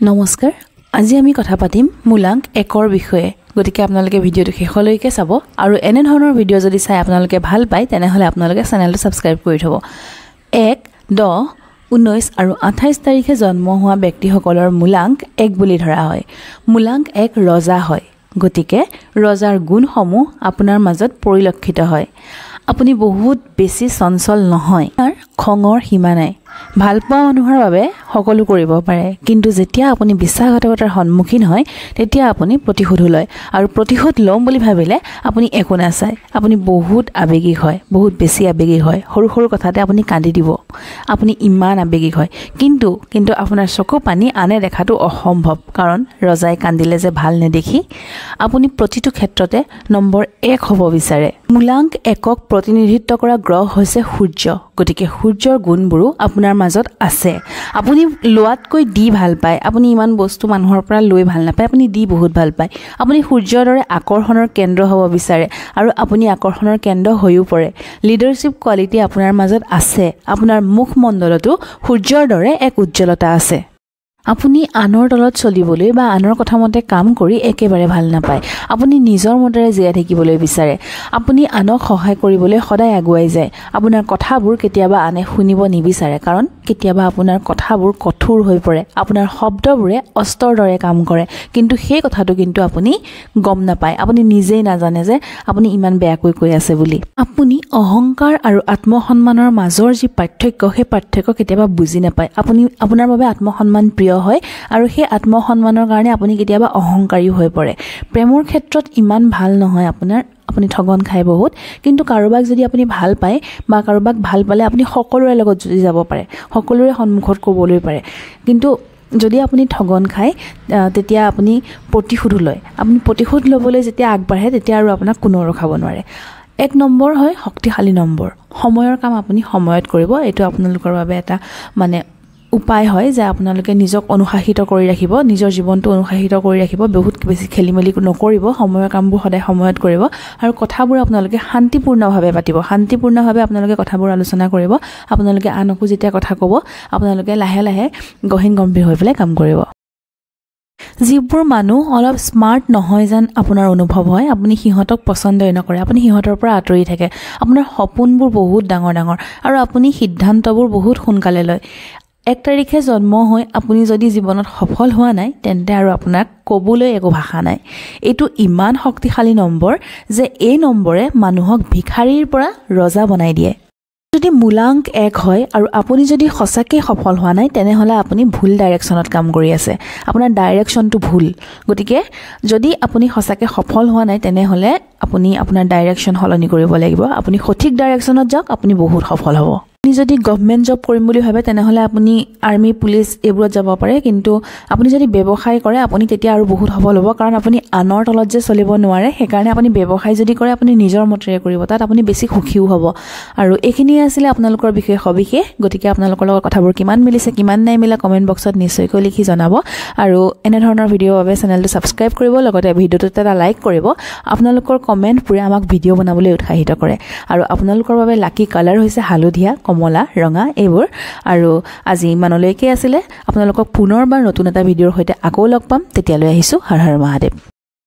নমস্কাৰ আজি আমি কথা পাতিম মূলাংক 1ৰ বিষয়ে গতিকে আপোনালোকে ভিডিওটো শেষলৈকে চাব আৰু এনে ধৰণৰ ভিডিও যদি চাই আপোনালোকে ভাল পায় তেনেহলে আপোনালোকে চেনেলটো সাবস্ক্ৰাইব কৰি থব 1 10 19 আৰু 28 তাৰিখে জন্ম হোৱা ব্যক্তিসকলৰ মূলাংক 1 বুলি ধৰা হয় মূলাংক 1 ৰজা হয় গতিকে ৰজাৰ গুণসমূহ আপোনাৰ মাজত পৰিলক্ষিত হয় আপুনি বহুত বেছি চঞ্চল নহয় আৰু খঙৰ সীমা নাই ভালপোৱা মানুহৰ বাবে সকলো কৰিব পাৰে কিন্তু যেতিয়া আপুনি বিশ্বাসঘাতকতাৰ সন্মুখীন হয় তেতিয়া আপুনি প্ৰতিশোধ লয় আৰু প্ৰতিশোধ লম বুলি ভাবিলে আপুনি একো নাচায় আপুনি বহুত আবেগিক হয় বহুত বেছি আবেগিক হয় সৰু সৰু কথাতে আপুনি কান্দি দিব আপুনি ইমান আবেগিক হয় কিন্তু আপোনাৰ চকু পানী আনে দেখাটো অসম্ভৱ কাৰণ ৰজাই কান্দিলে যে ভাল নেদেখি আপুনি প্ৰতিটো ক্ষেত্ৰতে নম্বৰ 1 হ'ব বিচাৰে মূলাংক 1ক প্ৰতিনিধিত্ব কৰা গ্ৰহ হৈছে সূৰ্য গতিকে সূৰ্যৰ গুণবোৰো আপোনাৰ মাজত আছে আপুনি লোৱাতকৈ দি ভাল পায় আপুনি ইমান বস্তু মানুহৰ পৰা লৈ ভাল নাপায় আপুনি দি বহুত ভাল পায় আপুনি সূৰ্যৰ দৰে আকৰ্ষণৰ কেন্দ্ৰ হ'ব বিচাৰে আৰু আপুনি আকৰ্ষণৰ কেন্দ্ৰ হৈও পৰে লিডাৰশ্বিপ কোৱালিটি আপোনাৰ মাজত আছে আপোনাৰ মুখমণ্ডলতো সূৰ্যৰ দৰে এক উজ্জ্বলতা আছে আপুনি আনৰ তলত চলিবলৈ বা আনৰ কথা মতে কাম কৰি একেবাৰে ভাল নাপায় আপুনি নিজৰ মতেৰে জীয়াই থাকিবলৈ বিচাৰে আপুনি আনক সহায় কৰিবলৈ সদায় আগুৱাই যায় আপোনাৰ কথাবোৰ কেতিয়াবা আনে শুনিব নিবিচাৰে কাৰণ কেতিয়াবা আপোনাৰ কথাবোৰ কঠোৰ হৈ পৰে আপোনাৰ শব্দবোৰে অস্ত্ৰৰ দৰে কাম কৰে কিন্তু সেই কথাটো কিন্তু আপুনি গম নাপায় আপুনি নিজেই নাজানে যে আপুনি ইমান বেয়াকৈ কৈ আছে বুলি আপুনি অহংকাৰ আৰু আত্মসন্মানৰ মাজৰ যি পাৰ্থক্য সেই পাৰ্থক্য কেতিয়াবা বুজি নাপায় আপুনি আপোনাৰ বাবে আত্মসন্মান প্ৰিয় হয় আৰু সেই আত্মসন্মানৰ কাৰণে আপুনি কেতিয়াবা অহংকাৰী হৈ পৰে প্ৰেমৰ ক্ষেত্ৰত ইমান ভাল নহয় আপুনি ঠগন খাই বহুত কিন্তু কাৰোবাক যদি আপুনি ভাল পায় বা কাৰোবাক ভাল পালে আপুনি সকলোৰে লগত জুজি যাব পাৰে সকলোৰে সন্মুখত ক'বলৈ পাৰে কিন্তু যদি আপুনি ঠগন খায় তেতিয়া আপুনি প্ৰতিশোধ লয় আপুনি প্ৰতিশোধ ল'বলৈ যেতিয়া আগবাঢ়ে তেতিয়া আৰু আপোনাক কোনো ৰখাব নোৱাৰে 1 নম্বৰ হয় শক্তিশালী নম্বৰ সময়ৰ কাম আপুনি সময়ত কৰিব এটো আপোনালোকৰ বাবে এটা মানে উপায় হয় যে আপোনালোকে নিজক অনুশাসিত কৰি ৰাখিব নিজৰ জীৱনটো অনুশাসিত কৰি ৰাখিব বহুত বেছি খেলিমেলি নকৰিব সময়ৰ কামবোৰ সদায় সময়ত কৰিব আৰু কথাবোৰ আপোনালোকে শান্তিপূৰ্ণভাৱে পাতিব শান্তিপূৰ্ণভাৱে আপোনালোকে কথাবোৰ আলোচনা কৰিব আপোনালোকে আনকো যেতিয়া কথা ক'ব আপোনালোকে লাহে লাহে গহীন গম্ভীৰ হৈ পেলাই কাম কৰিব যিবোৰ মানুহ অলপ স্মাৰ্ট নহয় যেন আপোনাৰ অনুভৱ হয় আপুনি সিহঁতক পছন্দই নকৰে আপুনি সিহঁতৰ পৰা আঁতৰি থাকে আপোনাৰ সপোনবোৰ বহুত ডাঙৰ ডাঙৰ আৰু আপুনি সিদ্ধান্তবোৰ বহুত সোনকালে লয় 1 তাৰিখে জন্ম হৈ আপুনি যদি জীৱনত সফল হোৱা নাই তেন্তে আৰু আপোনাক ক'বলৈ একো ভাষা নাই এটো ইমান শক্তিশালী নম্বৰ যে এই নম্বৰে মানুহক ভিখাৰীৰ পৰা ৰজা বনাই দিয়ে যদি মূলাংক 1 হয় আৰু আপুনি যদি সঁচাকৈ সফল হোৱা নাই তেনেহলে আপুনি ভুল ডাইৰেকশ্যনত কাম কৰি আছে আপোনাৰ ডাইৰেকশ্যনটো ভুল গতিকে যদি আপুনি সঁচাকৈ সফল হোৱা নাই তেনেহলে আপুনি আপোনাৰ ডাইৰেকশ্যন সলনি কৰিব লাগিব আপুনি সঠিক ডাইৰেকশ্যনত যাওক আপুনি বহুত সফল হ'ব আপুনি যদি গভৰ্ণমেণ্ট জব কৰিম বুলি ভাবে তেনেহলে আপুনি আৰ্মি পুলিচ এইবোৰত যাব পাৰে কিন্তু আপুনি যদি ব্যৱসায় কৰে আপুনি তেতিয়া আৰু বহুত সফল হ'ব কাৰণ আপুনি আনৰ তলত যে চলিব নোৱাৰে সেইকাৰণে আপুনি ব্যৱসায় যদি কৰে আপুনি নিজৰ মতেৰে কৰিব তাত আপুনি বেছি সুখীও হ'ব আৰু এইখিনি আছিল আপোনালোকৰ বিষয়ে সবিশেষ গতিকে আপোনালোকৰ লগত কথাবোৰ কিমান মিলিছে কিমান নাই মিলা কমেন্ট বক্সত নিশ্চয়কৈ লিখি জনাব আৰু এনে ধৰণৰ ভিডিওৰ বাবে চেনেলটো সাবস্ক্ৰাইব কৰিব লগতে ভিডিওটোত এটা লাইক কৰিব আপোনালোকৰ কমেন্টবোৰে আমাক ভিডিও বনাবলৈ উৎসাহিত কৰে আৰু আপোনালোকৰ বাবে লাকি কালাৰ হৈছে হালধীয়া কমলা ৰঙা এইবোৰ আৰু আজি ইমানলৈকে আছিল আপোনালোকক পুনৰবাৰ নতুন এটা ভিডিওৰ সৈতে আকৌ লগ পাম তেতিয়ালৈ আহিছো হৰ হৰ মহাদেৱ